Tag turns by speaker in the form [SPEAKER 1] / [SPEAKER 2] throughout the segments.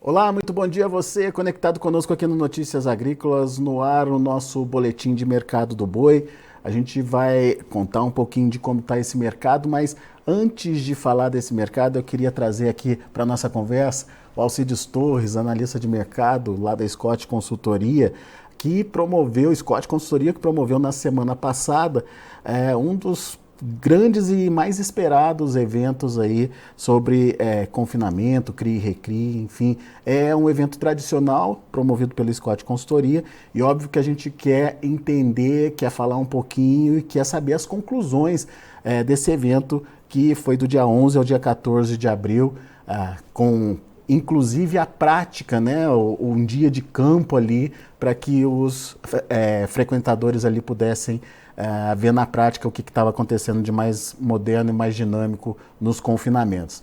[SPEAKER 1] Olá, muito bom dia a você, conectado conosco aqui no Notícias Agrícolas, no ar o nosso boletim de mercado do boi. A gente vai contar um pouquinho de como está esse mercado, mas antes de falar desse mercado, eu queria trazer aqui para a nossa conversa o Alcides Torres, analista de mercado lá da Scott Consultoria, Scott Consultoria que promoveu na semana passada um dos grandes e mais esperados eventos aí sobre confinamento, CRI, RECRI, enfim. É um evento tradicional promovido pelo Scott Consultoria e óbvio que a gente quer entender, quer falar um pouquinho e quer saber as conclusões desse evento que foi do dia 11 ao dia 14 de abril, com inclusive a prática, né, um dia de campo ali para que os frequentadores ali pudessem ver na prática o que estava acontecendo de mais moderno e mais dinâmico nos confinamentos.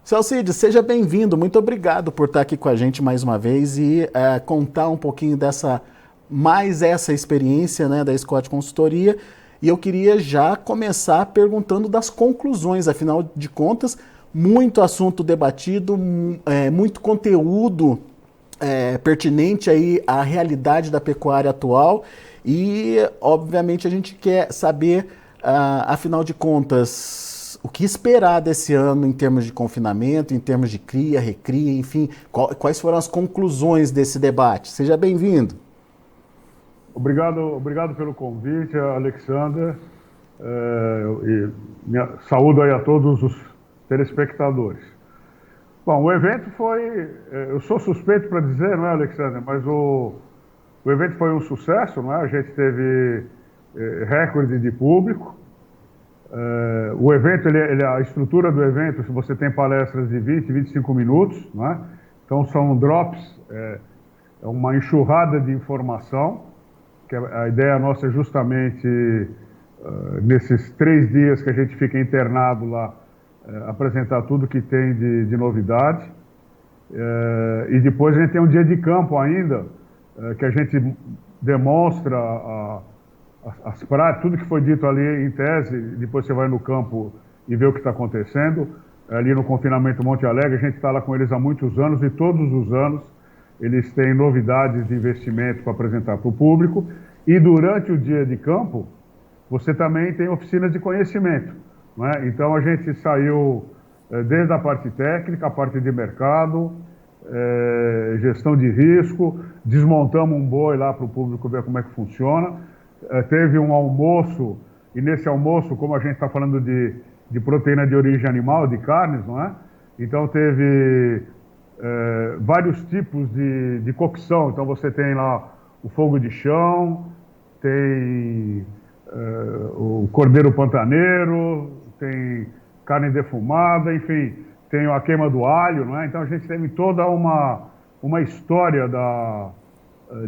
[SPEAKER 1] Seu Alcides, seja bem-vindo, muito obrigado por estar aqui com a gente mais uma vez e contar um pouquinho essa experiência, né, da Scott Consultoria. E eu queria já começar perguntando das conclusões, afinal de contas, muito assunto debatido, muito conteúdo pertinente aí à realidade da pecuária atual e, obviamente, a gente quer saber, afinal de contas, o que esperar desse ano em termos de confinamento, em termos de cria, recria, enfim, quais foram as conclusões desse debate? Seja bem-vindo.
[SPEAKER 2] Obrigado pelo convite, Alexander. Saúdo aí a todos os telespectadores. Bom, o evento foi, eu sou suspeito para dizer, não é, Alexander, mas o evento foi um sucesso, não é? A gente teve recorde de público. O evento, a estrutura do evento, se você tem palestras de 20, 25 minutos, não é? Então são drops, é uma enxurrada de informação, que a ideia nossa é justamente, nesses 3 dias que a gente fica internado lá, apresentar tudo que tem de novidade. E depois a gente tem um dia de campo ainda, que a gente demonstra as práticas, tudo que foi dito ali em tese, depois você vai no campo e vê o que está acontecendo. Ali no confinamento Monte Alegre, a gente está lá com eles há muitos anos e todos os anos eles têm novidades de investimento para apresentar para o público. E durante o dia de campo, você também tem oficinas de conhecimento, não é? Então a gente saiu desde a parte técnica, a parte de mercado, gestão de risco, desmontamos um boi lá para o público ver como é que funciona. Teve um almoço, e nesse almoço, como a gente está falando de proteína de origem animal, de carnes, não é? Então teve vários tipos de cocção. Então você tem lá o fogo de chão, tem o cordeiro pantaneiro, tem carne defumada, enfim, tem a queima do alho, não é? Então a gente teve toda uma história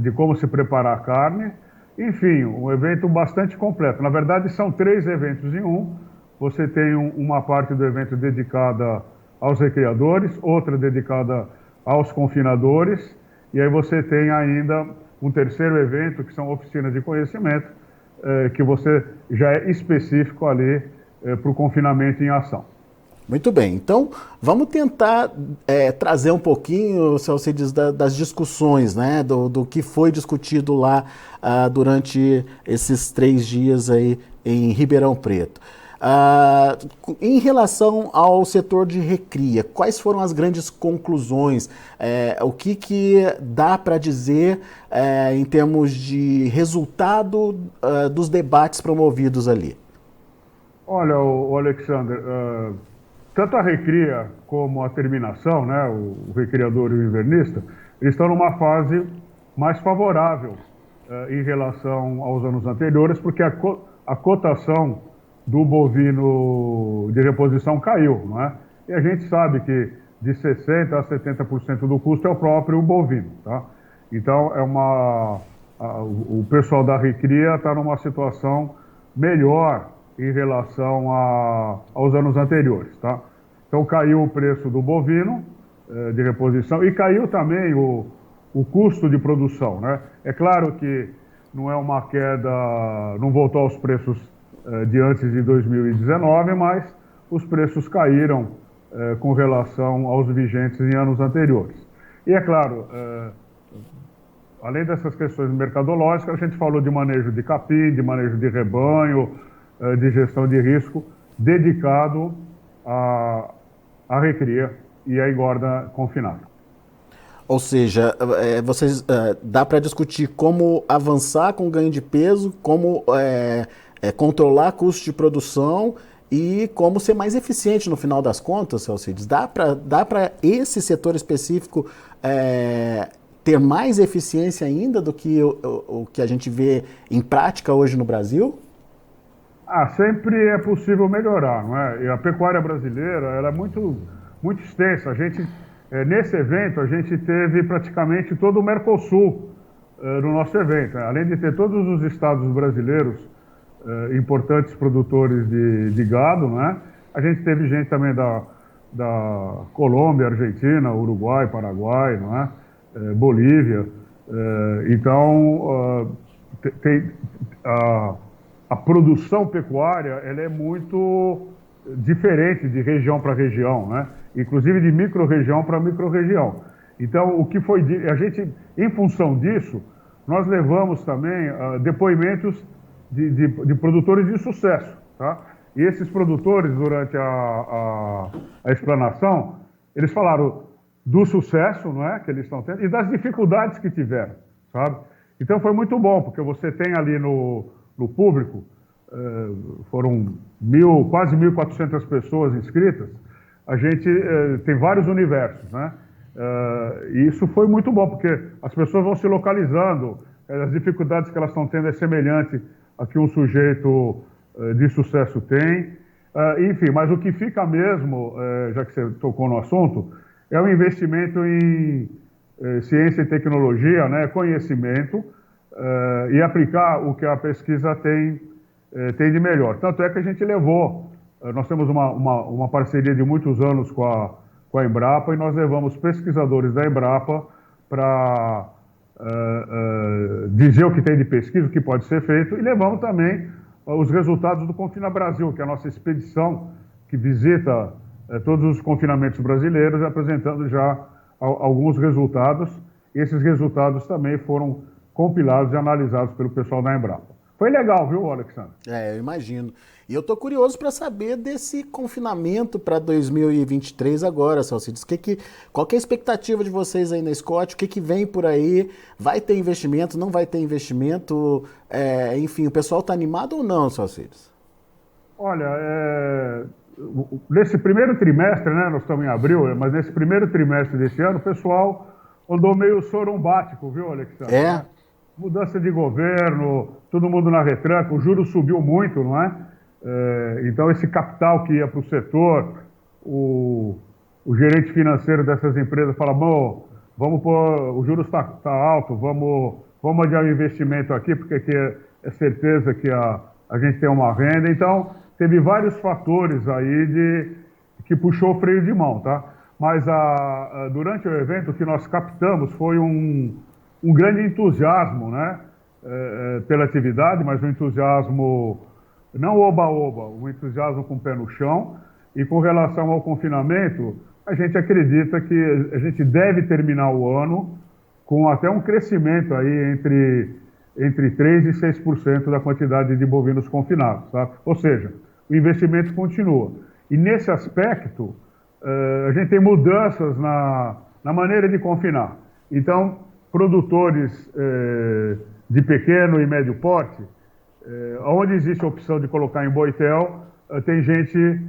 [SPEAKER 2] de como se preparar a carne. Enfim, um evento bastante completo. Na verdade, são 3 eventos em um. Você tem uma parte do evento dedicada aos recriadores, outra dedicada aos confinadores, e aí você tem ainda um terceiro evento, que são oficinas de conhecimento, que você já é específico ali para o confinamento em ação.
[SPEAKER 1] Muito bem, então vamos tentar trazer um pouquinho, se você diz, das discussões, né, do que foi discutido lá durante esses 3 dias aí em Ribeirão Preto. Em relação ao setor de recria, quais foram as grandes conclusões? O que dá para dizer em termos de resultado dos debates promovidos ali?
[SPEAKER 2] Olha, o Alexander, tanto a recria como a terminação, né, o recriador e o invernista, eles estão numa fase mais favorável em relação aos anos anteriores, porque a cotação do bovino de reposição caiu, não é? E a gente sabe que de 60% a 70% do custo é o próprio bovino, tá? Então, o pessoal da recria está numa situação melhor em relação aos anos anteriores, tá? Então, caiu o preço do bovino de reposição e caiu também o custo de produção, né? É claro que não é uma queda, não voltou aos preços de antes de 2019, mas os preços caíram com relação aos vigentes em anos anteriores. E é claro, além dessas questões mercadológicas, a gente falou de manejo de capim, de manejo de rebanho, de gestão de risco, dedicado à recria e à engorda confinada.
[SPEAKER 1] Ou seja, dá para discutir como avançar com ganho de peso, como controlar custo de produção e como ser mais eficiente no final das contas, Alcides. Dá para esse setor específico ter mais eficiência ainda do que o que a gente vê em prática hoje no Brasil?
[SPEAKER 2] Sempre é possível melhorar, não é? E a pecuária brasileira ela é muito extensa. Nesse evento, a gente teve praticamente todo o Mercosul no nosso evento. Além de ter todos os estados brasileiros importantes produtores de gado, né? A gente teve gente também da Colômbia, Argentina, Uruguai, Paraguai, não é? Bolívia. Então, a produção pecuária ela é muito diferente de região para região, né? Inclusive de micro-região para micro-região. Então, o que foi a gente, em função disso, nós levamos também depoimentos de produtores de sucesso, tá? E esses produtores, durante a explanação, eles falaram do sucesso, não é, que eles estão tendo e das dificuldades que tiveram, sabe? Então, foi muito bom, porque você tem ali no público, foram quase 1.400 pessoas inscritas. A gente tem vários universos, né? E isso foi muito bom, porque as pessoas vão se localizando, as dificuldades que elas estão tendo é semelhante a que um sujeito de sucesso tem. Enfim, mas o que fica mesmo, já que você tocou no assunto, é o investimento em ciência e tecnologia, né? Conhecimento, e aplicar o que a pesquisa tem de melhor. Tanto é que a gente levou, nós temos uma parceria de muitos anos com a Embrapa, e nós levamos pesquisadores da Embrapa para dizer o que tem de pesquisa, o que pode ser feito, e levamos também os resultados do Confina Brasil, que é a nossa expedição que visita todos os confinamentos brasileiros, apresentando já alguns resultados. E esses resultados também foram compilados e analisados pelo pessoal da Embrapa. Foi legal, viu, Alexandre?
[SPEAKER 1] Eu imagino. E eu estou curioso para saber desse confinamento para 2023 agora, Salcides. Qual que é a expectativa de vocês aí na Scott? O que vem por aí? Vai ter investimento? Não vai ter investimento? Enfim, o pessoal está animado ou não, Salcides?
[SPEAKER 2] Olha, nesse primeiro trimestre, né, nós estamos em abril, mas nesse primeiro trimestre desse ano, o pessoal andou meio sorumbático, viu, Alexandre? Mudança de governo, todo mundo na retranca, o juro subiu muito, não é? Então esse capital que ia para o setor, o gerente financeiro dessas empresas fala, bom, vamos pôr, o juros está alto, vamos adiar o investimento aqui, porque aqui é certeza que a gente tem uma renda. Então teve vários fatores aí que puxou o freio de mão, tá? Mas durante o evento o que nós captamos foi um grande entusiasmo, né, pela atividade, mas um entusiasmo não oba-oba, um entusiasmo com o pé no chão. E com relação ao confinamento, a gente acredita que a gente deve terminar o ano com até um crescimento aí entre 3% e 6% da quantidade de bovinos confinados, tá? Ou seja, o investimento continua. E nesse aspecto, a gente tem mudanças na maneira de confinar. Então, produtores de pequeno e médio porte, onde existe a opção de colocar em boitel, tem gente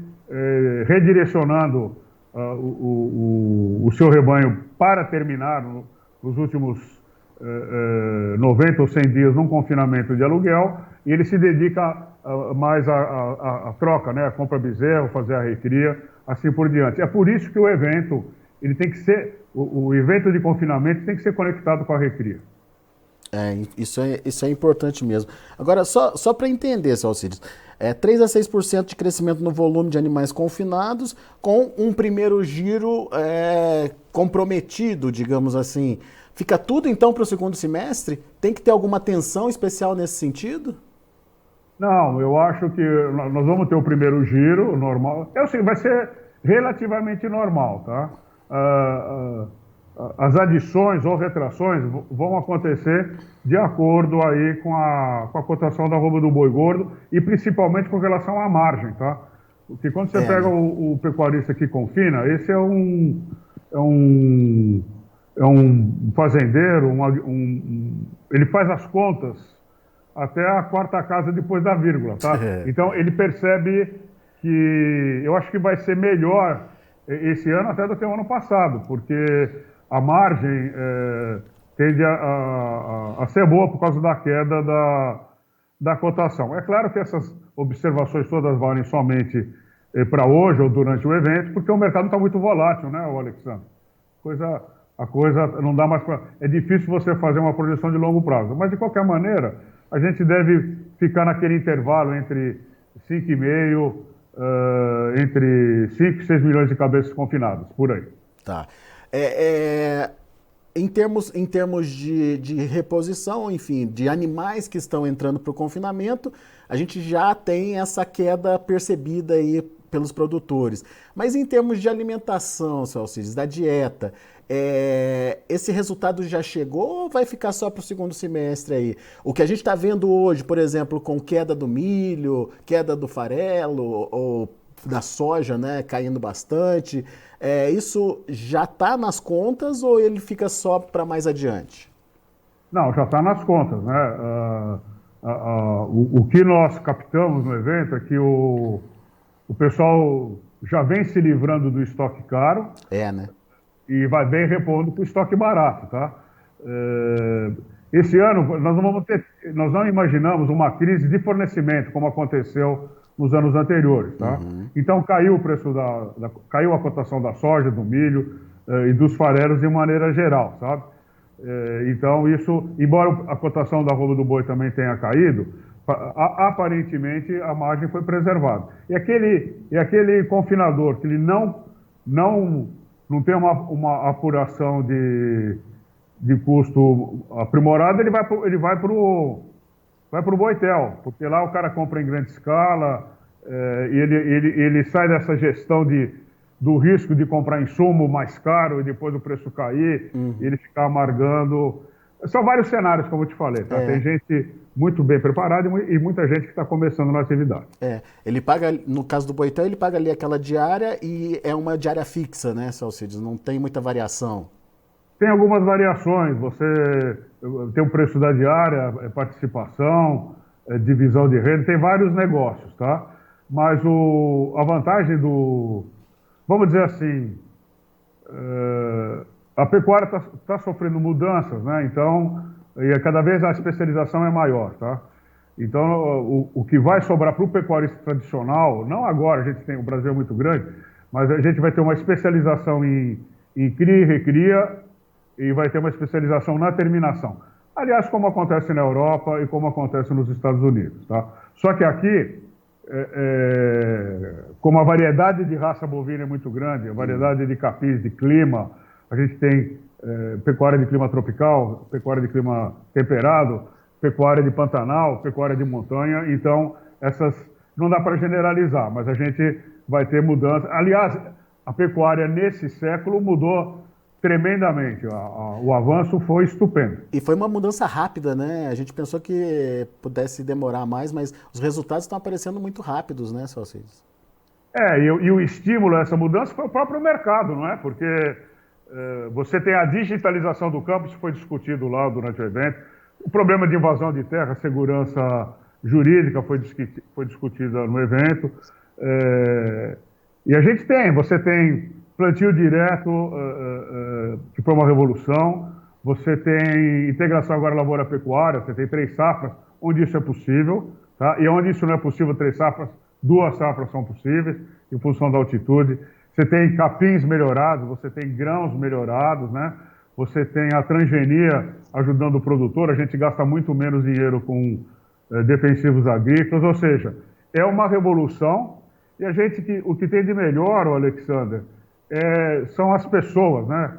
[SPEAKER 2] redirecionando o seu rebanho para terminar nos últimos 90 ou 100 dias num confinamento de aluguel, e ele se dedica mais à troca, né, a compra bezerro, fazer a recria, assim por diante. É por isso que o evento, ele tem que ser, o evento de confinamento tem que ser conectado com a recria.
[SPEAKER 1] Isso é importante mesmo. Agora, só para entender, seu Alcides, 3 a 6% de crescimento no volume de animais confinados, com um primeiro giro comprometido, digamos assim. Fica tudo, então, para o segundo semestre? Tem que ter alguma atenção especial nesse sentido?
[SPEAKER 2] Não, eu acho que nós vamos ter o primeiro giro normal. Vai ser relativamente normal, tá? as adições ou retrações vão acontecer de acordo aí com a cotação da arroba do boi gordo e principalmente com relação à margem, tá? Porque quando você pega
[SPEAKER 1] Né?
[SPEAKER 2] o pecuarista que confina, esse é um, é um fazendeiro, ele faz as contas até a quarta casa depois da vírgula, tá? Então ele percebe que eu acho que vai ser melhor esse ano até do que o ano passado, porque a margem tende a ser boa por causa da queda da cotação. É claro que essas observações todas valem somente para hoje ou durante o evento, porque o mercado está muito volátil, né, Alexandre? A coisa não dá mais para... É difícil você fazer uma projeção de longo prazo, mas de qualquer maneira, a gente deve ficar naquele intervalo entre 5,5, entre 5 e 6 milhões de cabeças confinadas, por aí.
[SPEAKER 1] Tá. Em termos de reposição, enfim, de animais que estão entrando para o confinamento, a gente já tem essa queda percebida aí pelos produtores. Mas em termos de alimentação, seu Alcides, da dieta, esse resultado já chegou ou vai ficar só para o segundo semestre aí? O que a gente está vendo hoje, por exemplo, com queda do milho, queda do farelo ou da soja, né, caindo bastante, isso já está nas contas ou ele fica só para mais adiante?
[SPEAKER 2] Não, já está nas contas, né? O que nós captamos no evento é que o pessoal já vem se livrando do estoque caro
[SPEAKER 1] Né?
[SPEAKER 2] e vai bem repondo com o estoque barato, tá? Esse ano nós não imaginamos uma crise de fornecimento como aconteceu nos anos anteriores, tá? Então caiu o preço caiu a cotação da soja, do milho e dos farelos de maneira geral, sabe? Então isso, embora a cotação da arroba do boi também tenha caído, aparentemente a margem foi preservada. E aquele confinador que ele não tem uma apuração de custo aprimorado, ele vai para o Boitel, porque lá o cara compra em grande escala, e ele sai dessa gestão do risco de comprar insumo mais caro e depois o preço cair, e ele ficar amargando. São vários cenários, como eu te falei, tá? Tem gente muito bem preparada e muita gente que está começando na atividade.
[SPEAKER 1] Ele paga, no caso do Boitel, ele paga ali aquela diária e é uma diária fixa, né, Salcides? Não tem muita variação.
[SPEAKER 2] Tem algumas variações, você tem o preço da diária, participação, divisão de renda, tem vários negócios, tá? Mas a vantagem vamos dizer assim, a pecuária está sofrendo mudanças, né? Então, e cada vez a especialização é maior, tá? Então, o que vai sobrar para o pecuarista tradicional, não agora, o Brasil é muito grande, mas a gente vai ter uma especialização em cria e recria, e vai ter uma especialização na terminação. Aliás, como acontece na Europa e como acontece nos Estados Unidos, tá? Só que aqui, como a variedade de raça bovina é muito grande, a variedade de capis, de clima, a gente tem pecuária de clima tropical, pecuária de clima temperado, pecuária de pantanal, pecuária de montanha, então essas não dá para generalizar, mas a gente vai ter mudança. Aliás, a pecuária nesse século mudou tremendamente, o avanço foi estupendo.
[SPEAKER 1] E foi uma mudança rápida, né? A gente pensou que pudesse demorar mais, mas os resultados estão aparecendo muito rápidos, né, Salcides?
[SPEAKER 2] E o estímulo a essa mudança foi o próprio mercado, não é? Porque você tem a digitalização do campo, isso foi discutido lá durante o evento, o problema de invasão de terra, segurança jurídica foi discutida no evento, e você tem plantio direto, que foi uma revolução. Você tem integração agora lavoura-pecuária, você tem 3 safras, onde isso é possível, tá? E onde isso não é possível, 3 safras, 2 safras são possíveis, em função da altitude. Você tem capins melhorados, você tem grãos melhorados, né? Você tem a transgenia ajudando o produtor, a gente gasta muito menos dinheiro com defensivos agrícolas, ou seja, é uma revolução. E o que tem de melhor, Alexander, são as pessoas, né?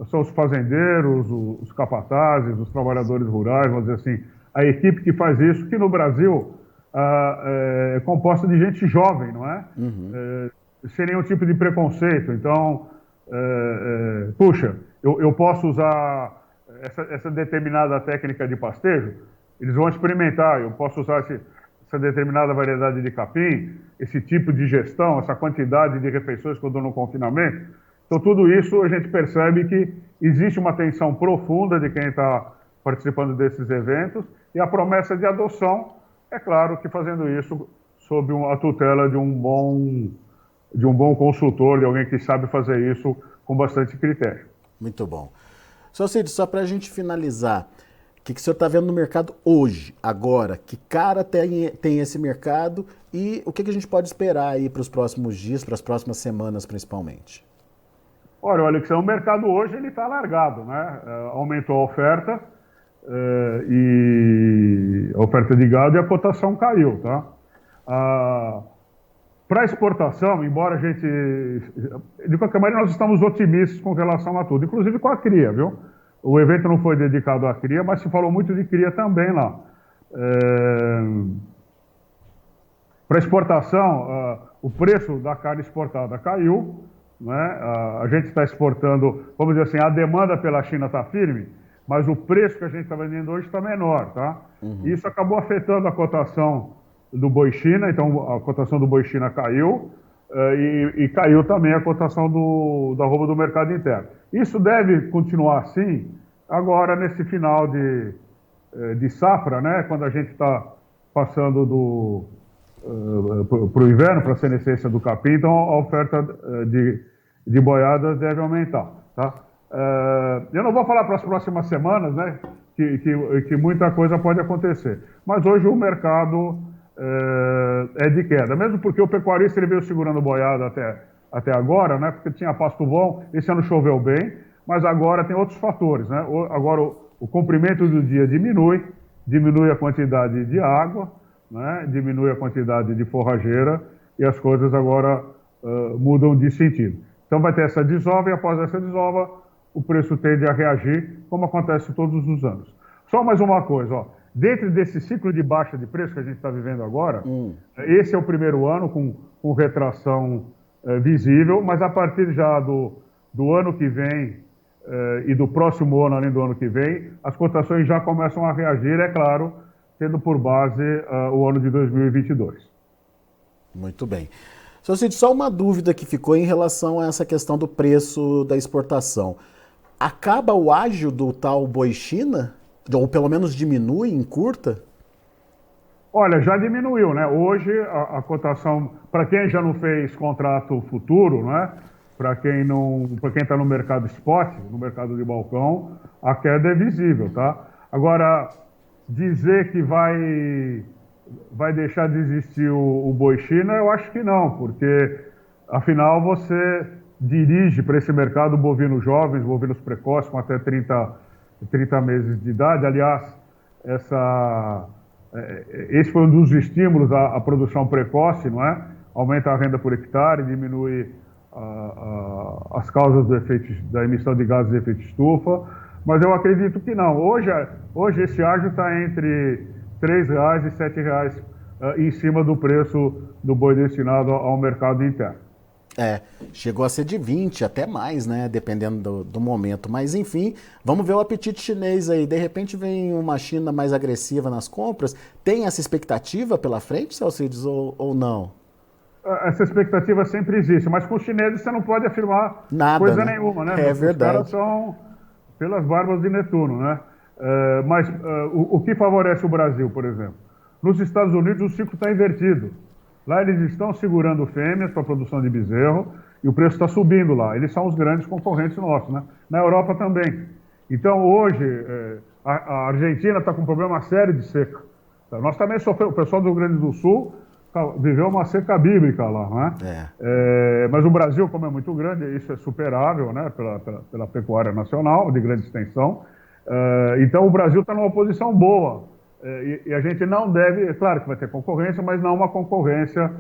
[SPEAKER 2] São os fazendeiros, os capatazes, os trabalhadores rurais, vamos dizer assim, a equipe que faz isso, que no Brasil é composta de gente jovem, não é? Sem nenhum tipo de preconceito. Então, puxa, eu posso usar essa determinada técnica de pastejo, eles vão experimentar, eu posso usar essa determinada variedade de capim, esse tipo de gestão, essa quantidade de refeições que eu dou no confinamento. Então, tudo isso a gente percebe que existe uma atenção profunda de quem está participando desses eventos e a promessa de adoção, é claro que fazendo isso sob a tutela de um bom consultor, de alguém que sabe fazer isso com bastante critério.
[SPEAKER 1] Muito bom. Seu Cid, só para a gente finalizar, o que o senhor está vendo no mercado hoje, agora? Que cara tem esse mercado e o que a gente pode esperar aí para os próximos dias, para as próximas semanas principalmente?
[SPEAKER 2] Olha, Alex, o mercado hoje ele está largado, né? Aumentou a oferta e a oferta de gado e a cotação caiu, tá? Para exportação, embora a gente... De qualquer maneira, nós estamos otimistas com relação a tudo, inclusive com a cria, viu? O evento não foi dedicado à cria, mas se falou muito de cria também lá. Para exportação, o preço da carne exportada caiu, né? A gente está exportando, vamos dizer assim, a demanda pela China está firme, mas o preço que a gente está vendendo hoje está menor, tá? Uhum. Isso acabou afetando a cotação do boi China, então a cotação do boi China caiu e caiu também a cotação da arroba do mercado interno. Isso deve continuar assim agora nesse final de safra, né? Quando a gente está passando para o inverno, para a senescência do capim, então a oferta de boiadas deve aumentar, tá? Eu não vou falar para as próximas semanas, né? Que muita coisa pode acontecer, mas hoje o mercado é de queda, mesmo porque o pecuarista ele veio segurando boiada até agora, né? Porque tinha pasto bom, esse ano choveu bem, mas agora tem outros fatores, né? Agora o comprimento do dia diminui a quantidade de água, né? Diminui a quantidade de forrageira e as coisas agora mudam de sentido. Então vai ter essa desova e após essa desova o preço tende a reagir, como acontece todos os anos. Só mais uma coisa, ó. Dentro desse ciclo de baixa de preço que a gente está vivendo agora, esse é o primeiro ano com retração visível, mas a partir já do ano que vem e do próximo ano, além do ano que vem, as cotações já começam a reagir, é claro, tendo por base o ano de 2022.
[SPEAKER 1] Muito bem. Seu Cid, só uma dúvida que ficou em relação a essa questão do preço da exportação. Acaba o ágio do tal boi China? Ou pelo menos diminui, encurta?
[SPEAKER 2] Olha, já diminuiu, né? Hoje a cotação, para quem já não fez contrato futuro, né? Para quem está no mercado spot, no mercado de balcão, a queda é visível, tá? Agora, dizer que vai deixar de existir o boi China, eu acho que não, porque afinal você dirige para esse mercado bovinos jovens, bovinos precoces com até 30 meses de idade. Aliás, esse foi um dos estímulos à produção precoce, não é? Aumenta a renda por hectare, diminui as causas da emissão de gases de efeito estufa, mas eu acredito que não. Hoje esse ágio está entre R$3 e R$7 em cima do preço do boi destinado ao mercado interno.
[SPEAKER 1] Chegou a ser de 20, até mais, né? Dependendo do momento. Mas, enfim, vamos ver o apetite chinês aí. De repente vem uma China mais agressiva nas compras. Tem essa expectativa pela frente, Celcides, ou não?
[SPEAKER 2] Essa expectativa sempre existe, mas com os chineses você não pode afirmar
[SPEAKER 1] nada,
[SPEAKER 2] coisa
[SPEAKER 1] né?
[SPEAKER 2] nenhuma, né?
[SPEAKER 1] É verdade.
[SPEAKER 2] Os caras são pelas barbas de Netuno, né? Mas o que favorece o Brasil, por exemplo? Nos Estados Unidos o ciclo está invertido. Lá eles estão segurando fêmeas para a produção de bezerro e o preço está subindo lá. Eles são os grandes concorrentes nossos, né? Na Europa também. Então hoje a Argentina está com um problema sério de seca. Nós também sofremos, o pessoal do Rio Grande do Sul viveu uma seca bíblica lá, né? Mas o Brasil, como é muito grande, isso é superável, né? Pela pecuária nacional, de grande extensão. Então o Brasil está numa posição boa. E a gente não deve, é claro que vai ter concorrência, mas não uma concorrência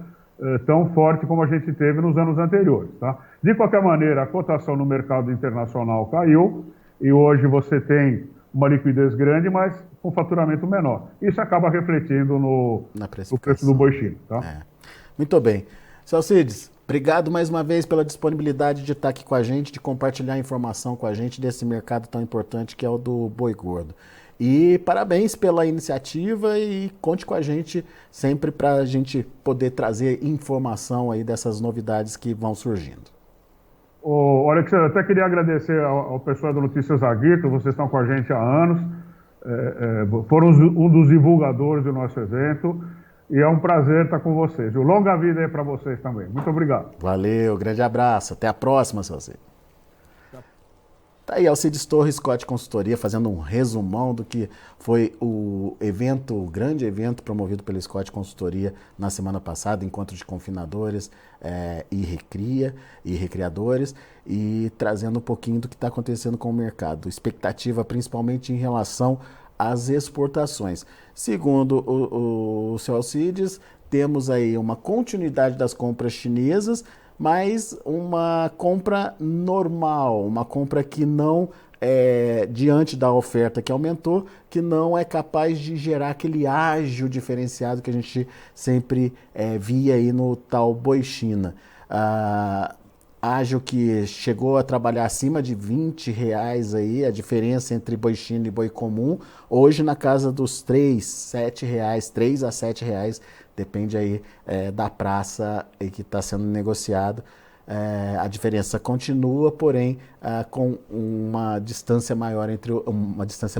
[SPEAKER 2] tão forte como a gente teve nos anos anteriores, tá? De qualquer maneira, a cotação no mercado internacional caiu e hoje você tem uma liquidez grande, mas com faturamento menor. Isso acaba refletindo no preço do boi China, tá?
[SPEAKER 1] Muito bem. Celcides, Obrigado mais uma vez pela disponibilidade de estar aqui com a gente, de compartilhar informação com a gente desse mercado tão importante que é o do boi gordo. E parabéns pela iniciativa e conte com a gente sempre para a gente poder trazer informação aí dessas novidades que vão surgindo.
[SPEAKER 2] Ô, Alexandre, eu até queria agradecer ao pessoal do Notícias Agrícolas, vocês estão com a gente há anos, foram um dos divulgadores do nosso evento. E é um prazer estar com vocês. Longa vida aí para vocês também. Muito obrigado.
[SPEAKER 1] Valeu, grande abraço. Até a próxima, seu Alcides. Tá aí, Alcides Torres, Scott Consultoria, fazendo um resumão do que foi o grande evento promovido pela Scott Consultoria na semana passada, encontro de confinadores e recriadores, e trazendo um pouquinho do que está acontecendo com o mercado. Expectativa principalmente em relação às exportações. Segundo o seu Alcides, temos aí uma continuidade das compras chinesas, mas uma compra normal, uma compra que não, diante da oferta que aumentou, que não é capaz de gerar aquele ágio diferenciado que a gente sempre via aí no tal boi China. Ágio que chegou a trabalhar acima de R$20 aí, a diferença entre boi China e boi comum, hoje na casa dos R$3 a R$7, depende aí da praça que está sendo negociado. A diferença continua, porém com uma distância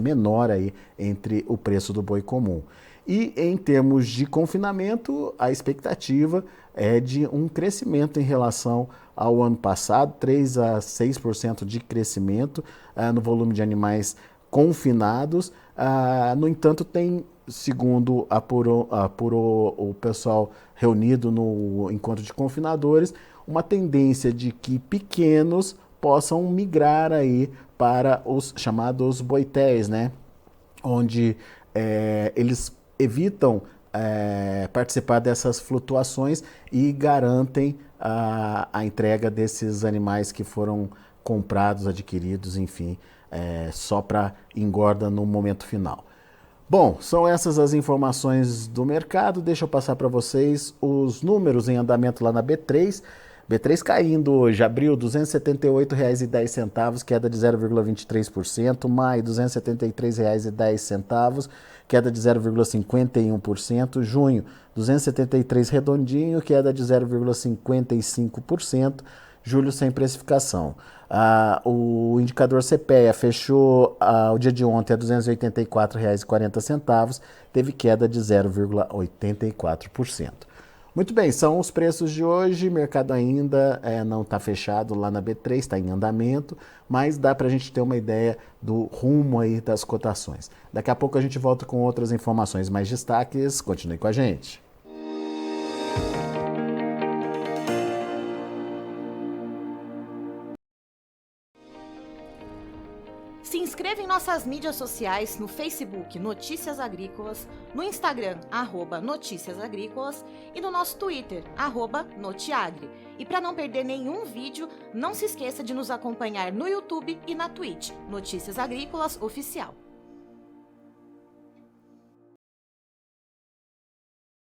[SPEAKER 1] menor aí entre o preço do boi comum. E em termos de confinamento, a expectativa é de um crescimento em relação ao ano passado, 3 a 6% de crescimento no volume de animais confinados. No entanto, tem, segundo apurou o pessoal reunido no encontro de confinadores, uma tendência de que pequenos possam migrar aí para os chamados boitéis, né? Onde eles evitam participar dessas flutuações e garantem a entrega desses animais que foram comprados, adquiridos, enfim, só para engorda no momento final. Bom, são essas as informações do mercado. Deixa eu passar para vocês os números em andamento lá na B3. B3 caindo hoje, abril R$ 278,10, queda de 0,23%, maio R$ 273,10, queda de 0,51%, junho R$ 273 redondinho, queda de 0,55%, julho sem precificação. O indicador CPEA fechou o dia de ontem a R$ 284,40, teve queda de 0,84%. Muito bem, são os preços de hoje, mercado ainda não está fechado lá na B3, está em andamento, mas dá para a gente ter uma ideia do rumo aí das cotações. Daqui a pouco a gente volta com outras informações, mais destaques, continue com a gente.
[SPEAKER 3] Se inscreva em nossas mídias sociais, no Facebook Notícias Agrícolas, no Instagram @Notícias Agrícolas e no nosso Twitter @Notiagre. E para não perder nenhum vídeo, não se esqueça de nos acompanhar no YouTube e na Twitch, Notícias Agrícolas Oficial.